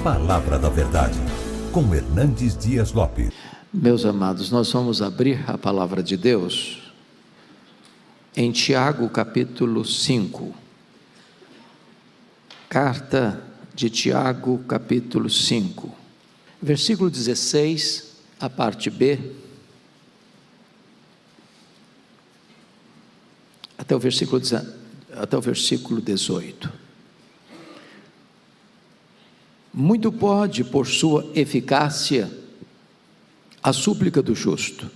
Palavra da Verdade, com Hernandes Dias Lopes. Meus amados, nós vamos abrir a palavra de Deus em Tiago capítulo 5. Carta de Tiago capítulo 5, versículo 16, a parte B, até o versículo 18. Muito pode, por sua eficácia, a súplica do justo.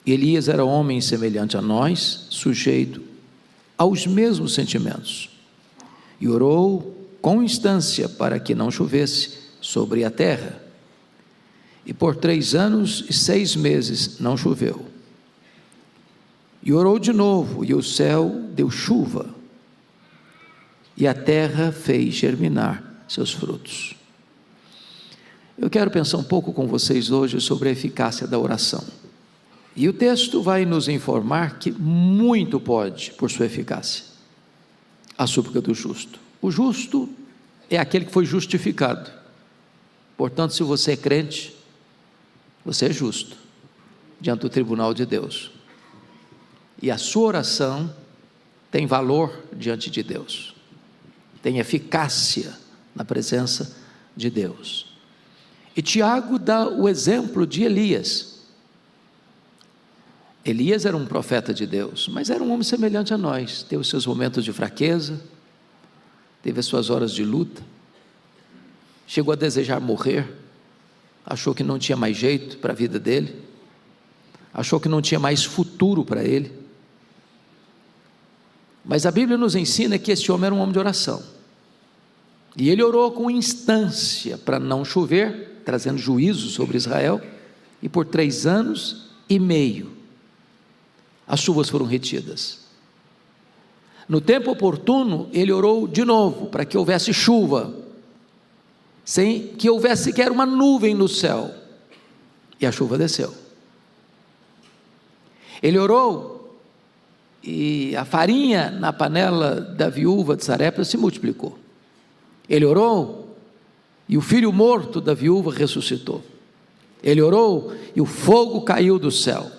Elias era homem semelhante a nós, sujeito aos mesmos sentimentos, e orou com instância para que não chovesse sobre a terra. E por 3 anos e 6 meses não choveu. E orou de novo, e o céu deu chuva, e a terra fez germinar seus frutos. Eu quero pensar um pouco com vocês hoje sobre a eficácia da oração. E o texto vai nos informar que muito pode, por sua eficácia, a súplica do justo. O justo é aquele que foi justificado. Portanto, se você é crente, você é justo diante do tribunal de Deus. E a sua oração tem valor diante de Deus, tem eficácia na presença de Deus. E Tiago dá o exemplo de Elias. Elias era um profeta de Deus, mas era um homem semelhante a nós, teve os seus momentos de fraqueza, teve as suas horas de luta, chegou a desejar morrer, achou que não tinha mais jeito para a vida dele, achou que não tinha mais futuro para ele. Mas a Bíblia nos ensina que esse homem era um homem de oração, e ele orou com instância para não chover, trazendo juízo sobre Israel, e por 3 anos e meio as chuvas foram retidas. No tempo oportuno ele orou de novo para que houvesse chuva, sem que houvesse sequer uma nuvem no céu, e a chuva desceu. Ele orou e a farinha na panela da viúva de Sarepta se multiplicou. Ele orou e o filho morto da viúva ressuscitou. Ele orou e o fogo caiu do céu.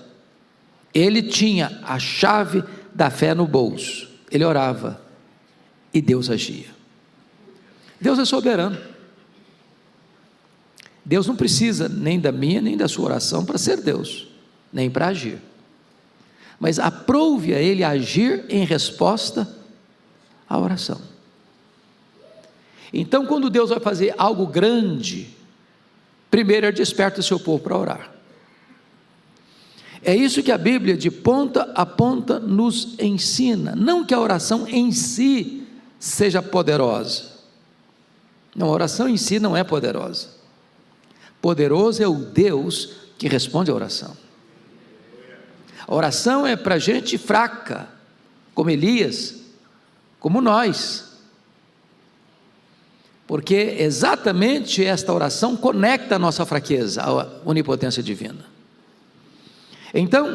Ele tinha a chave da fé no bolso. Ele orava e Deus agia. Deus é soberano. Deus não precisa nem da minha nem da sua oração para ser Deus, nem para agir. Mas aprove a Ele agir em resposta à oração. Então, quando Deus vai fazer algo grande, primeiro Ele desperta o seu povo para orar. É isso que a Bíblia, de ponta a ponta, nos ensina. Não que a oração em si seja poderosa. Não, a oração em si não é poderosa. Poderoso é o Deus que responde à oração. A oração é para gente fraca, como Elias, como nós. Porque exatamente esta oração conecta a nossa fraqueza à onipotência divina. Então,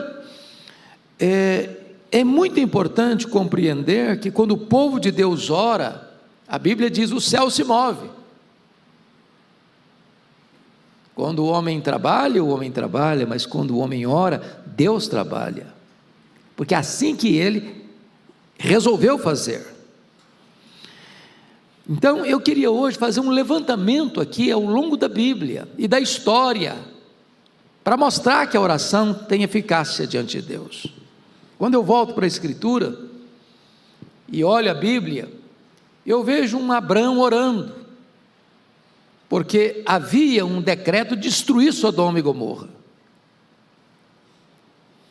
é muito importante compreender que quando o povo de Deus ora, a Bíblia diz: o céu se move. Quando o homem trabalha, mas quando o homem ora, Deus trabalha. Porque é assim que ele resolveu fazer. Então, eu queria hoje fazer um levantamento aqui ao longo da Bíblia e da história, para mostrar que a oração tem eficácia diante de Deus. Quando eu volto para a Escritura e olho a Bíblia, eu vejo um Abrão orando, porque havia um decreto de destruir Sodoma e Gomorra,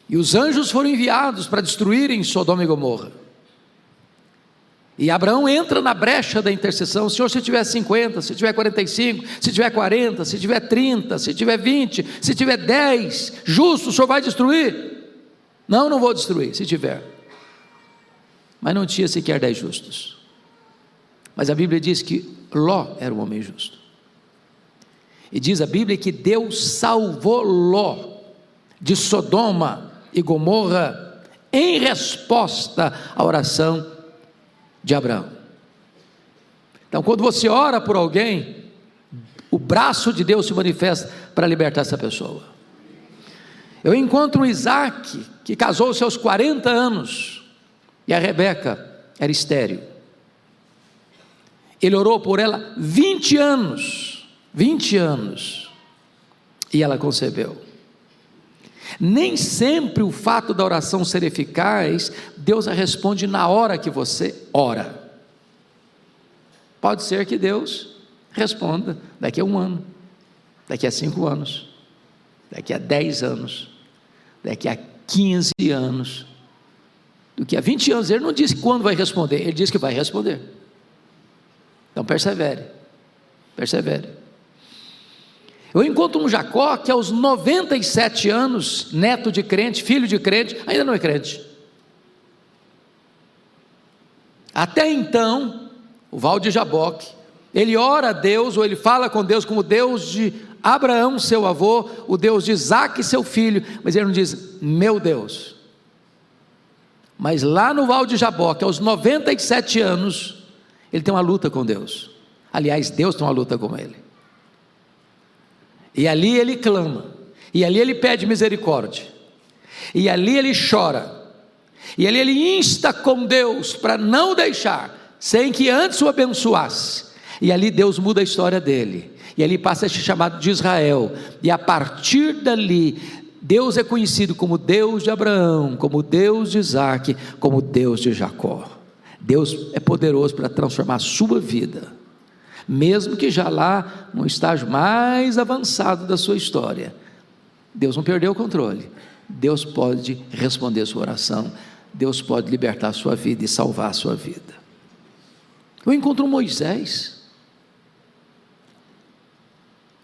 e os anjos foram enviados para destruírem Sodoma e Gomorra. E Abraão entra na brecha da intercessão: Senhor, se tiver 50, se tiver 45, se tiver 40, se tiver 30, se tiver 20, se tiver 10, justo, o Senhor vai destruir? Não, não vou destruir, se tiver. Mas não tinha sequer 10 justos. Mas a Bíblia diz que Ló era um homem justo. E diz a Bíblia que Deus salvou Ló de Sodoma e Gomorra em resposta à oração de Abraão. Então, quando você ora por alguém, braço de Deus se manifesta para libertar essa pessoa. Eu encontro um Isaac, que casou-se aos 40 anos, e a Rebeca era estéril. Ele orou por ela 20 anos, e ela concebeu. Nem sempre o fato da oração ser eficaz, Deus a responde na hora que você ora. Pode ser que Deus responda daqui a 1 ano, daqui a 5 anos, daqui a 10 anos, daqui a 15 anos, do que a 20 anos. Ele não disse quando vai responder, ele disse que vai responder. Então persevere. Eu encontro um Jacó que aos 97 anos, neto de crente, filho de crente, ainda não é crente. Até então, o Val de Jaboque, ele ora a Deus, ou ele fala com Deus como Deus de Abraão, seu avô, o Deus de Isaque, seu filho, mas ele não diz, meu Deus. Mas lá no Val de Jaboque, aos 97 anos, ele tem uma luta com Deus. Aliás, Deus tem uma luta com ele. E ali ele clama, e ali ele pede misericórdia, e ali ele chora, e ali ele insta com Deus para não deixar, sem que antes o abençoasse. E ali Deus muda a história dele, e ali passa a ser chamado de Israel, e a partir dali, Deus é conhecido como Deus de Abraão, como Deus de Isaque, como Deus de Jacó. Deus é poderoso para transformar a sua vida, mesmo que já lá no estágio mais avançado da sua história. Deus não perdeu o controle. Deus pode responder a sua oração, Deus pode libertar a sua vida e salvar a sua vida. Eu encontro Moisés,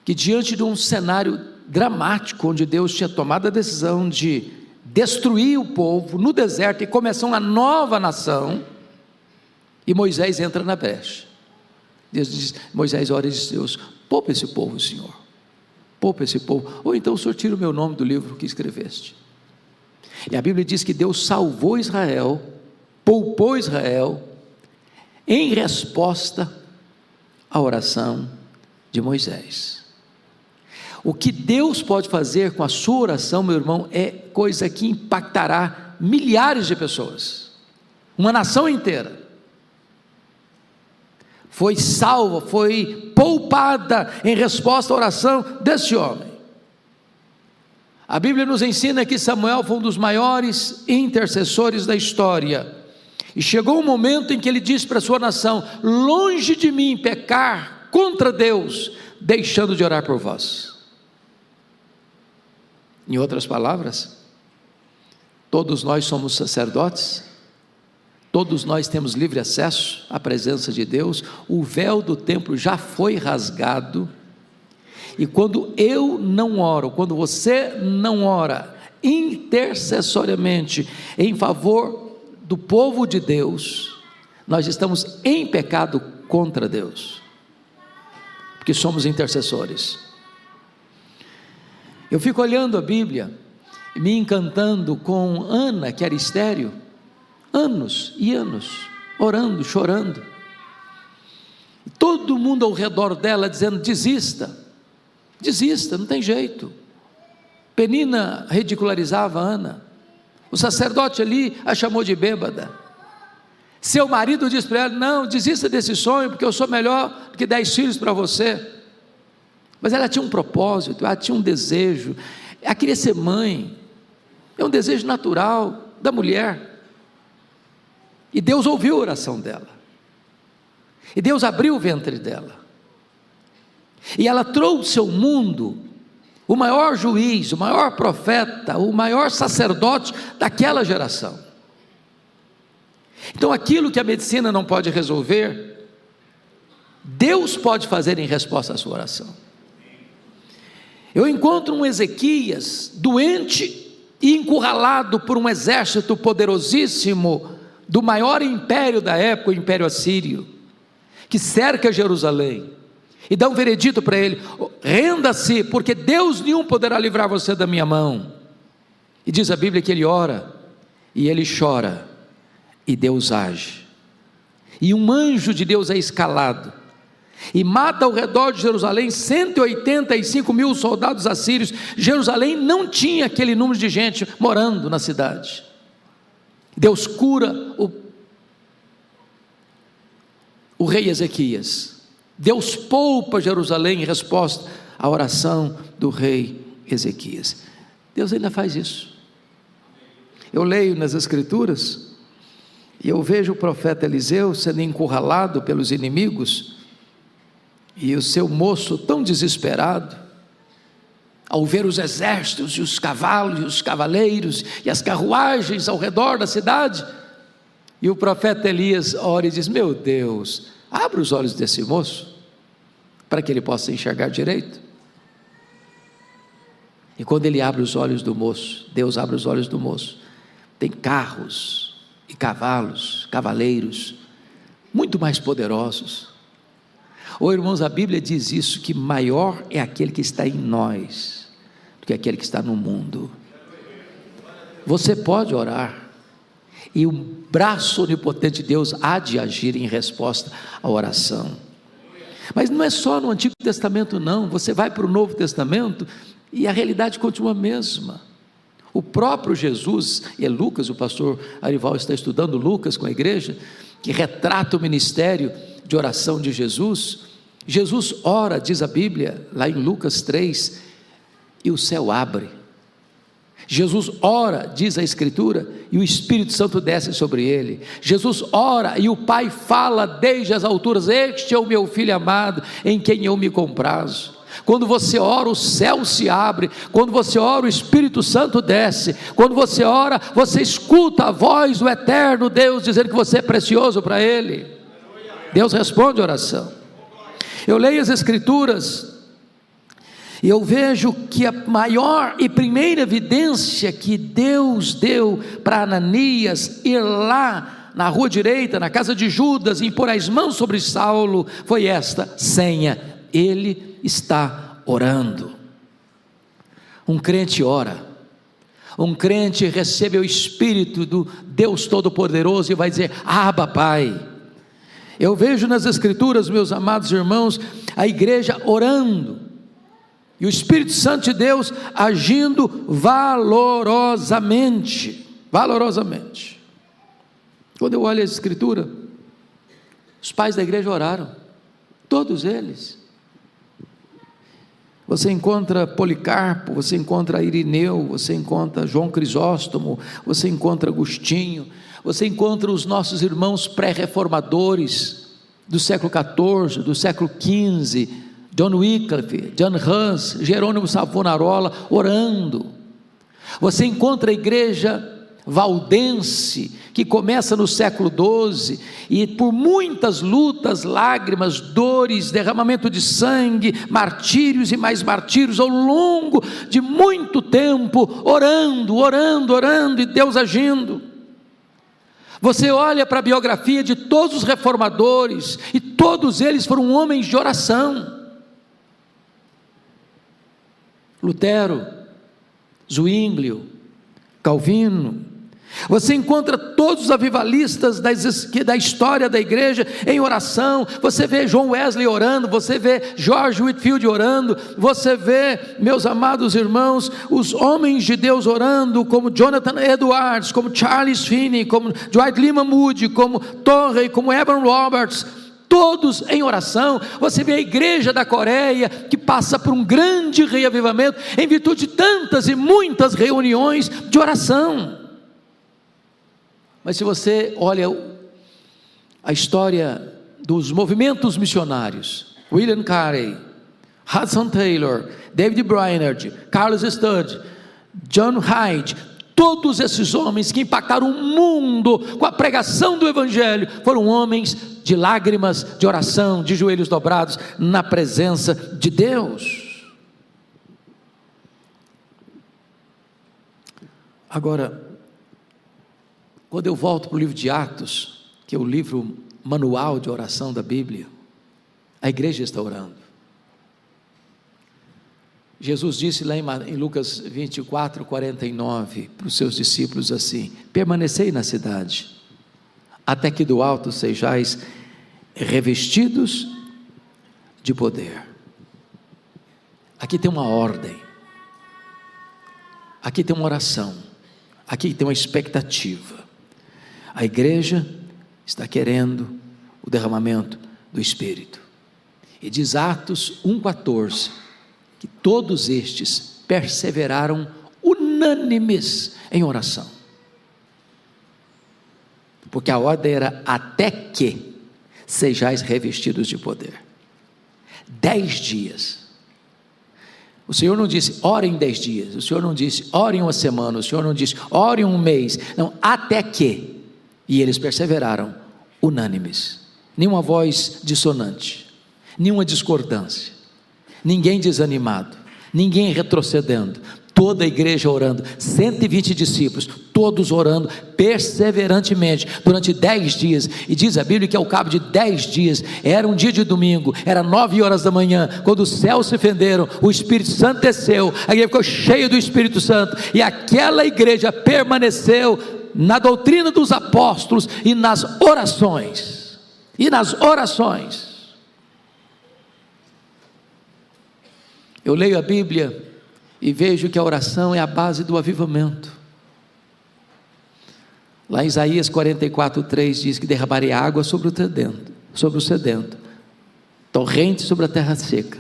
que diante de um cenário dramático, onde Deus tinha tomado a decisão de destruir o povo no deserto e começar uma nova nação, e Moisés entra na brecha. Deus diz, Moisés ora e diz, Deus, poupa esse povo, Senhor, poupa esse povo, ou então o Senhor tira o meu nome do livro que escreveste. E a Bíblia diz que Deus salvou Israel, poupou Israel, em resposta à oração de Moisés. O que Deus pode fazer com a sua oração, meu irmão, é coisa que impactará milhares de pessoas, uma nação inteira. Foi salva, foi poupada em resposta à oração desse homem. A Bíblia nos ensina que Samuel foi um dos maiores intercessores da história, e chegou um momento em que ele disse para a sua nação, longe de mim pecar contra Deus, deixando de orar por vós. Em outras palavras, todos nós somos sacerdotes, todos nós temos livre acesso à presença de Deus, o véu do templo já foi rasgado, e quando eu não oro, quando você não ora intercessoriamente em favor do povo de Deus, nós estamos em pecado contra Deus, porque somos intercessores. Eu fico olhando a Bíblia, me encantando com Ana, que era estéril, anos e anos, orando, chorando, todo mundo ao redor dela dizendo, desista, não tem jeito. Penina ridicularizava Ana, o sacerdote ali a chamou de bêbada, seu marido disse para ela, não, desista desse sonho, porque eu sou melhor do que 10 filhos para você. Mas ela tinha um propósito, ela tinha um desejo, ela queria ser mãe, é um desejo natural da mulher. E Deus ouviu a oração dela, e Deus abriu o ventre dela, e ela trouxe ao mundo o maior juiz, o maior profeta, o maior sacerdote daquela geração. Então aquilo que a medicina não pode resolver, Deus pode fazer em resposta à sua oração. Eu encontro um Ezequias doente e encurralado por um exército poderosíssimo do maior império da época, o Império Assírio, que cerca Jerusalém, e dá um veredito para ele, renda-se, porque Deus nenhum poderá livrar você da minha mão. E diz a Bíblia que ele ora, e ele chora, e Deus age, e um anjo de Deus é escalado, e mata ao redor de Jerusalém 185 mil soldados assírios. Jerusalém não tinha aquele número de gente morando na cidade. Deus cura o rei Ezequias. Deus poupa Jerusalém em resposta à oração do rei Ezequias. Deus ainda faz isso. Eu leio nas Escrituras e eu vejo o profeta Eliseu sendo encurralado pelos inimigos, e o seu moço tão desesperado, ao ver os exércitos e os cavalos e os cavaleiros e as carruagens ao redor da cidade, e o profeta Elias ora e diz: meu Deus, abre os olhos desse moço, para que ele possa enxergar direito. E quando ele abre os olhos do moço, Deus abre os olhos do moço, tem carros e cavalos, cavaleiros, muito mais poderosos. Irmãos, a Bíblia diz isso, que maior é aquele que está em nós, do que aquele que está no mundo. Você pode orar, e o braço onipotente de Deus há de agir em resposta à oração. Mas não é só no Antigo Testamento não, você vai para o Novo Testamento, e a realidade continua a mesma. O próprio Jesus, e é Lucas, o pastor Arival está estudando Lucas com a igreja, que retrata o ministério de oração de Jesus. Jesus ora, diz a Bíblia, lá em Lucas 3, e o céu abre. Jesus ora, diz a Escritura, e o Espírito Santo desce sobre ele. Jesus ora, e o Pai fala desde as alturas: este é o meu Filho amado, em quem eu me comprazo. Quando você ora, o céu se abre. Quando você ora, o Espírito Santo desce. Quando você ora, você escuta a voz do eterno Deus dizendo que você é precioso para Ele. Deus responde a oração. Eu leio as Escrituras e eu vejo que a maior e primeira evidência que Deus deu para Ananias ir lá na rua direita, na casa de Judas, e impor as mãos sobre Saulo, foi esta senha: ele está orando. Um crente ora, um crente recebe o Espírito do Deus Todo-Poderoso e vai dizer: Abba, Pai. Eu vejo nas Escrituras, meus amados irmãos, a igreja orando, e o Espírito Santo de Deus agindo valorosamente. Quando eu olho a Escritura, os pais da igreja oraram, todos eles. Você encontra Policarpo, você encontra Irineu, você encontra João Crisóstomo, você encontra Agostinho, você encontra os nossos irmãos pré-reformadores do século XIV, do século XV, John Wycliffe, John Hus, Jerônimo Savonarola orando. Você encontra a igreja valdense, que começa no século XII, e por muitas lutas, lágrimas, dores, derramamento de sangue, martírios e mais martírios, ao longo de muito tempo, orando, e Deus agindo. Você olha para a biografia de todos os reformadores, e todos eles foram homens de oração. Lutero, Zwinglio, Calvino. Você encontra todos os avivalistas da história da igreja em oração. Você vê John Wesley orando, você vê George Whitefield orando, você vê, meus amados irmãos, os homens de Deus orando, como Jonathan Edwards, como Charles Finney, como Dwight Lyman Moody, como Torrey, como Evan Roberts, todos em oração. Você vê a igreja da Coreia, que passa por um grande reavivamento, em virtude de tantas e muitas reuniões de oração. Mas se você olha a história dos movimentos missionários, William Carey, Hudson Taylor, David Brainerd, Carlos Studd, John Hyde, todos esses homens que impactaram o mundo com a pregação do Evangelho, foram homens de lágrimas, de oração, de joelhos dobrados, na presença de Deus. Agora, quando eu volto para o livro de Atos, que é o livro manual de oração da Bíblia, a igreja está orando. Jesus disse lá em Lucas 24, 49, para os seus discípulos assim: permanecei na cidade, até que do alto sejais revestidos de poder. Aqui tem uma ordem, aqui tem uma oração, aqui tem uma expectativa. A igreja está querendo o derramamento do Espírito. E diz Atos 1,14, que todos estes perseveraram unânimes em oração. Porque a ordem era até que sejais revestidos de poder. 10 dias. O Senhor não disse, orem 10 dias. O Senhor não disse, orem uma semana. O Senhor não disse, orem um mês. Não, até que. E eles perseveraram, unânimes. Nenhuma voz dissonante, nenhuma discordância, ninguém desanimado, ninguém retrocedendo. Toda a igreja orando, 120 discípulos, todos orando perseverantemente, durante 10 dias, e diz a Bíblia que ao cabo de 10 dias, era um dia de domingo, era 9 horas da manhã, quando os céus se fenderam, o Espírito Santo desceu, a igreja ficou cheia do Espírito Santo, e aquela igreja permaneceu na doutrina dos apóstolos, e nas orações, eu leio a Bíblia, e vejo que a oração é a base do avivamento. Lá em Isaías 44:3 diz que derramarei água sobre o sedento, torrente sobre a terra seca,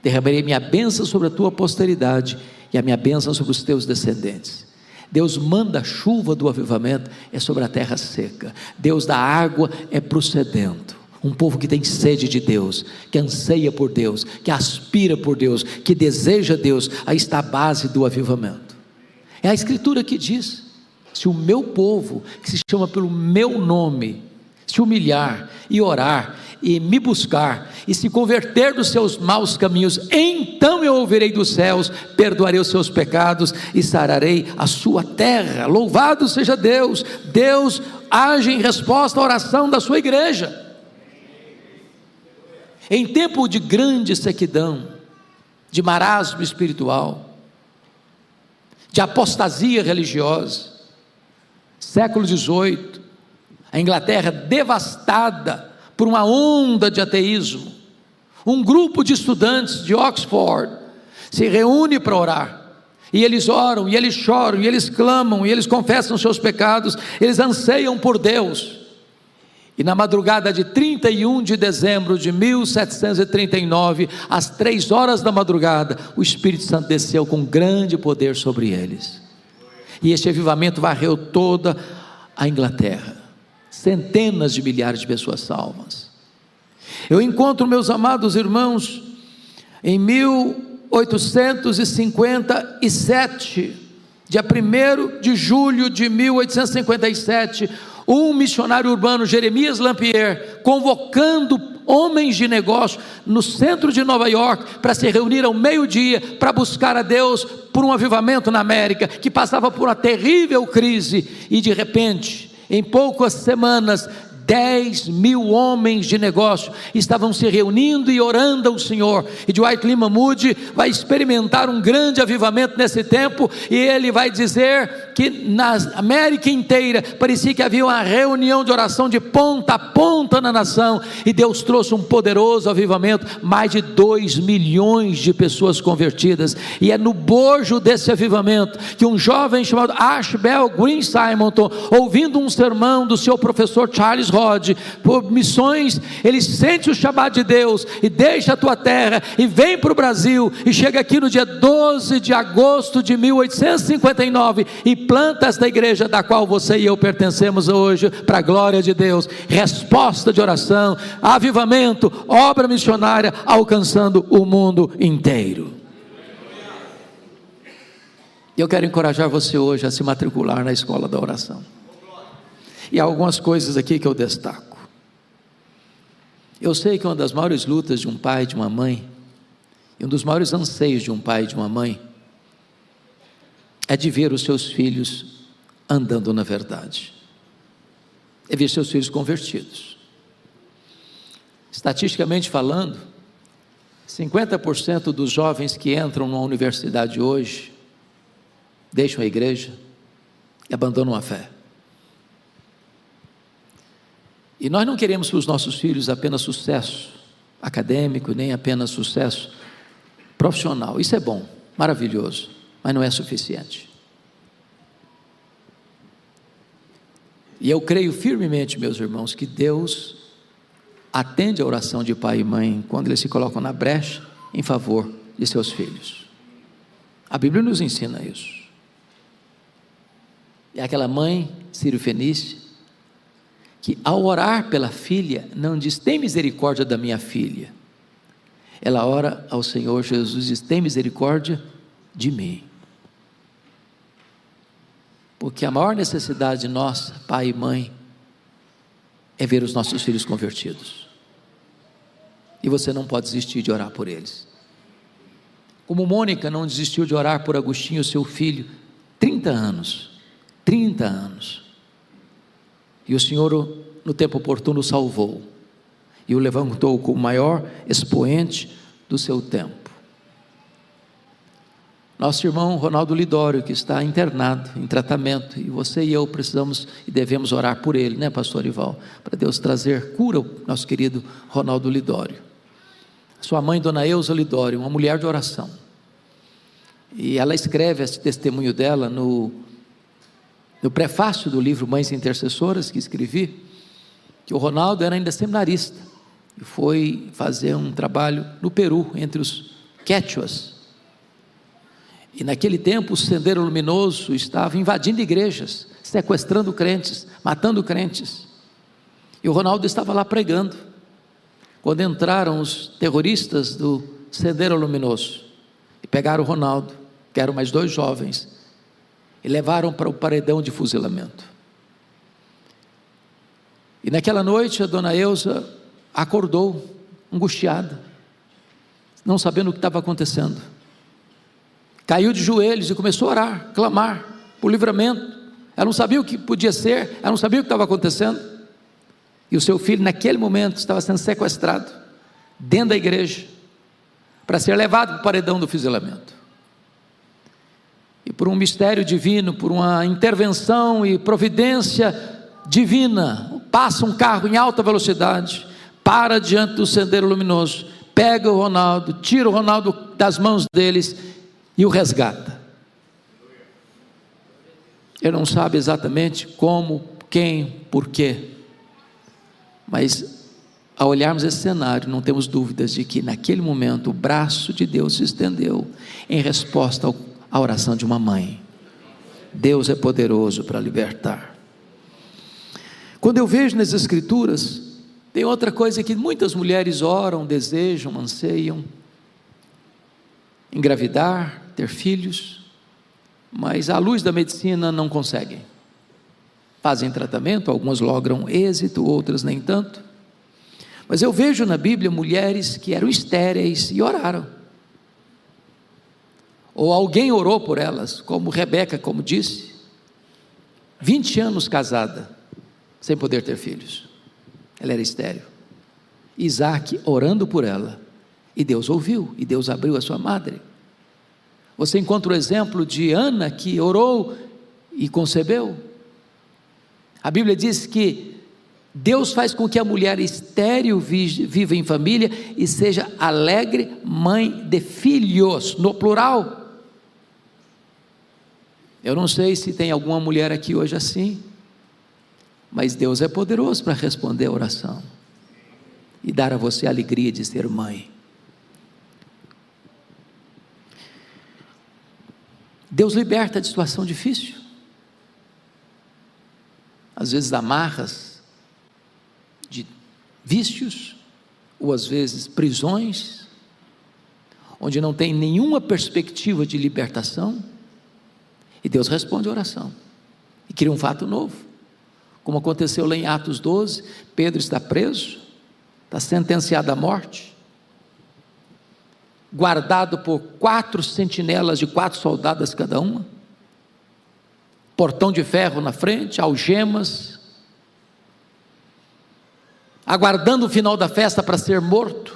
derramarei minha bênção sobre a tua posteridade, e a minha bênção sobre os teus descendentes. Deus manda a chuva do avivamento, é sobre a terra seca. Deus dá água, é para o sedento. Um povo que tem sede de Deus, que anseia por Deus, que aspira por Deus, que deseja Deus. Aí está a base do avivamento. É a Escritura que diz: se o meu povo, que se chama pelo meu nome, se humilhar e orar e me buscar e se converter dos seus maus caminhos, então eu ouvirei dos céus, perdoarei os seus pecados e sararei a sua terra. Louvado seja Deus. Deus age em resposta à oração da sua igreja. Em tempo de grande sequidão, de marasmo espiritual, de apostasia religiosa, século XVIII, a Inglaterra devastada por uma onda de ateísmo, um grupo de estudantes de Oxford se reúne para orar, e eles oram, e eles choram, e eles clamam, e eles confessam seus pecados, eles anseiam por Deus. E na madrugada de 31 de dezembro de 1739, às 3 horas da madrugada, o Espírito Santo desceu com grande poder sobre eles, e este avivamento varreu toda a Inglaterra, centenas de milhares de pessoas salvas. Eu encontro, meus amados irmãos, em 1857, dia 1º de julho de 1857, um missionário urbano, Jeremias Lampier, convocando homens de negócio no centro de Nova York, para se reunir ao meio-dia, para buscar a Deus por um avivamento na América, que passava por uma terrível crise, e de repente, em poucas semanas, 10.000 homens de negócio estavam se reunindo e orando ao Senhor. E Dwight Lyman Moody vai experimentar um grande avivamento nesse tempo, e ele vai dizer que na América inteira parecia que havia uma reunião de oração de ponta a ponta na nação, e Deus trouxe um poderoso avivamento, mais de 2 milhões de pessoas convertidas. E é no bojo desse avivamento que um jovem chamado Ashbel Green Simonton, ouvindo um sermão do seu professor Charles por missões, ele sente o chamado de Deus, e deixa a tua terra, e vem para o Brasil, e chega aqui no dia 12 de agosto de 1859, e planta esta igreja da qual você e eu pertencemos hoje, para a glória de Deus. Resposta de oração, avivamento, obra missionária, alcançando o mundo inteiro. Eu quero encorajar você hoje a se matricular na escola da oração. E há algumas coisas aqui que eu destaco. Eu sei que uma das maiores lutas de um pai e de uma mãe, e um dos maiores anseios de um pai e de uma mãe, é de ver os seus filhos andando na verdade, é ver seus filhos convertidos. Estatisticamente falando, 50% dos jovens que entram numa universidade hoje, deixam a igreja e abandonam a fé. E nós não queremos para os nossos filhos apenas sucesso, acadêmico, nem apenas sucesso profissional. Isso é bom, maravilhoso, mas não é suficiente. E eu creio firmemente, meus irmãos, que Deus atende a oração de pai e mãe quando eles se colocam na brecha em favor de seus filhos. A Bíblia nos ensina isso. É aquela mãe sírio-fenícia que, ao orar pela filha, não diz: tem misericórdia da minha filha. Ela ora ao Senhor Jesus e diz: tem misericórdia de mim. Porque a maior necessidade nossa, pai e mãe, é ver os nossos filhos convertidos. E você não pode desistir de orar por eles. Como Mônica não desistiu de orar por Agostinho, seu filho, 30 anos. 30 anos. E o Senhor, no tempo oportuno, o salvou. E o levantou como o maior expoente do seu tempo. Nosso irmão Ronaldo Lidório, que está internado, em tratamento, e você e eu precisamos e devemos orar por ele, né, pastor Ival? Para Deus trazer cura ao nosso querido Ronaldo Lidório. Sua mãe, dona Eusa Lidório, uma mulher de oração. E ela escreve esse testemunho dela no prefácio do livro Mães Intercessoras, que escrevi, que o Ronaldo era ainda seminarista, e foi fazer um trabalho no Peru, entre os quechuas. E naquele tempo o Sendeiro Luminoso estava invadindo igrejas, sequestrando crentes, matando crentes, e o Ronaldo estava lá pregando, quando entraram os terroristas do Sendeiro Luminoso, e pegaram o Ronaldo, que eram mais 2 jovens, e levaram para o paredão de fuzilamento. E naquela noite a dona Eusa acordou, angustiada, não sabendo o que estava acontecendo, caiu de joelhos e começou a orar, clamar por livramento. Ela não sabia o que podia ser, ela não sabia o que estava acontecendo, e o seu filho naquele momento estava sendo sequestrado, dentro da igreja, para ser levado para o paredão do fuzilamento. E por um mistério divino, por uma intervenção e providência divina, passa um carro em alta velocidade, para diante do Sendeiro Luminoso, pega o Ronaldo, tira o Ronaldo das mãos deles e o resgata. Ele não sabe exatamente como, quem, porquê, mas ao olharmos esse cenário, não temos dúvidas de que naquele momento o braço de Deus se estendeu em resposta à oração de uma mãe. Deus é poderoso para libertar. Quando eu vejo nas Escrituras, tem outra coisa que muitas mulheres oram, desejam, anseiam: engravidar, ter filhos, mas à luz da medicina não conseguem. Fazem tratamento, algumas logram êxito, outras nem tanto. Mas eu vejo na Bíblia mulheres que eram estéreis e oraram, ou alguém orou por elas, como Rebeca, como disse, 20 anos casada, sem poder ter filhos, ela era estéril. Isaac orando por ela, e Deus ouviu, e Deus abriu a sua madre. Você encontra o exemplo de Ana, que orou e concebeu. A Bíblia diz que Deus faz com que a mulher estéril viva em família e seja alegre mãe de filhos, no plural. Eu não sei se tem alguma mulher aqui hoje assim, mas Deus é poderoso para responder a oração e dar a você a alegria de ser mãe. Deus liberta de situação difícil, às vezes amarras de vícios, ou às vezes prisões, onde não tem nenhuma perspectiva de libertação, e Deus responde a oração, e cria um fato novo, como aconteceu lá em Atos 12, Pedro está preso, está sentenciado à morte, guardado por 4 sentinelas de 4 soldadas cada uma, portão de ferro na frente, algemas, aguardando o final da festa para ser morto,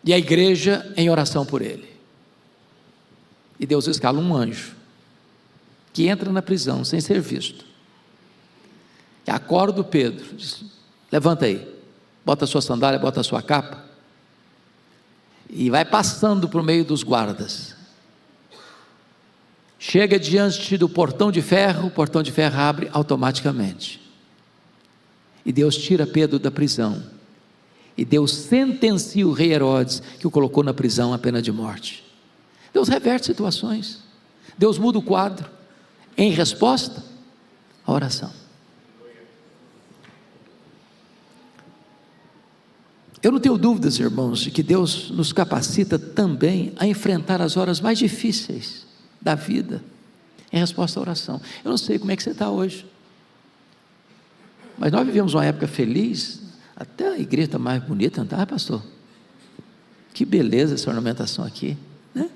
e a igreja em oração por ele. E Deus escala um anjo, que entra na prisão sem ser visto, e acorda o Pedro, diz: levanta aí, bota a sua sandália, bota a sua capa, e vai passando por meio dos guardas. Chega diante do portão de ferro, o portão de ferro abre automaticamente. E Deus tira Pedro da prisão. E Deus sentencia o rei Herodes, que o colocou na prisão a pena de morte. Deus reverte situações. Deus muda o quadro. Em resposta, a oração. Eu não tenho dúvidas, irmãos, de que Deus nos capacita também a enfrentar as horas mais difíceis da vida, em resposta à oração. Eu não sei como é que você está hoje, mas nós vivemos uma época feliz, até a igreja está mais bonita, não está, pastor? Que beleza essa ornamentação aqui, né?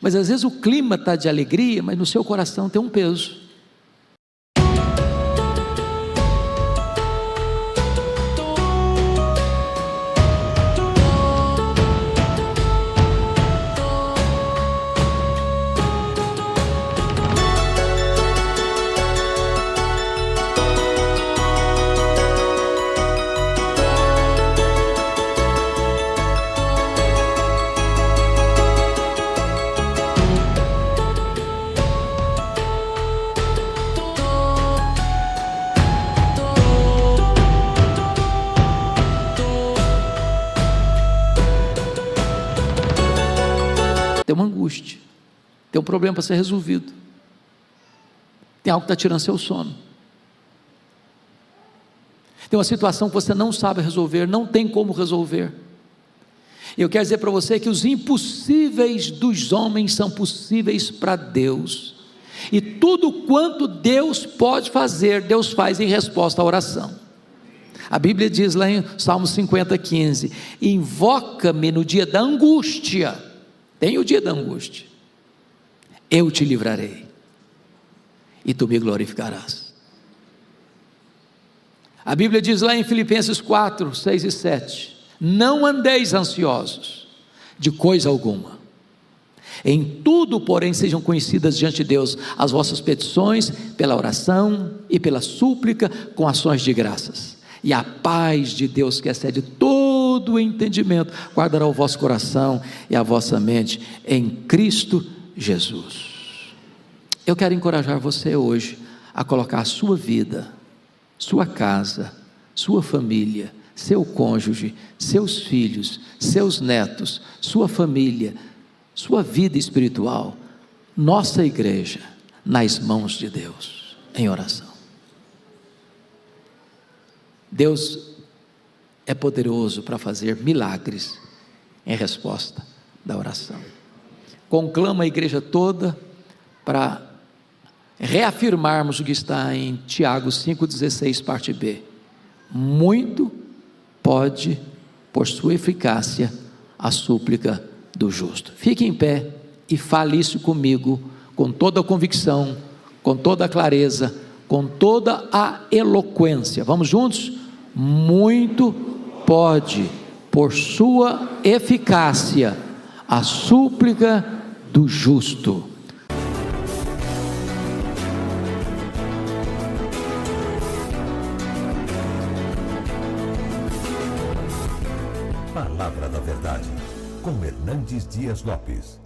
Mas às vezes o clima está de alegria, mas no seu coração tem um peso. Tem uma angústia, tem um problema para ser resolvido, tem algo que está tirando seu sono, tem uma situação que você não sabe resolver, não tem como resolver. Eu quero dizer para você que os impossíveis dos homens são possíveis para Deus, e tudo quanto Deus pode fazer, Deus faz em resposta à oração. A Bíblia diz lá em Salmo 50:15: invoca-me no dia da angústia. Tem o dia da angústia, eu te livrarei, e tu me glorificarás. A Bíblia diz lá em Filipenses 4:6 e 7: não andeis ansiosos de coisa alguma, em tudo, porém, sejam conhecidas diante de Deus as vossas petições, pela oração e pela súplica, com ações de graças, e a paz de Deus, que excede todo o entendimento, guardará o vosso coração e a vossa mente em Cristo Jesus. Eu quero encorajar você hoje a colocar a sua vida, sua casa, sua família, seu cônjuge, seus filhos, seus netos, sua família, sua vida espiritual, nossa igreja, nas mãos de Deus, em oração. Deus é poderoso para fazer milagres em resposta da oração. Conclama a igreja toda para reafirmarmos o que está em Tiago 5,16, parte B: muito pode, por sua eficácia, a súplica do justo. Fique em pé e fale isso comigo, com toda a convicção, com toda a clareza, com toda a eloquência. Vamos juntos? Muito pode, por sua eficácia, a súplica do justo. Palavra da Verdade, com Hernandes Dias Lopes.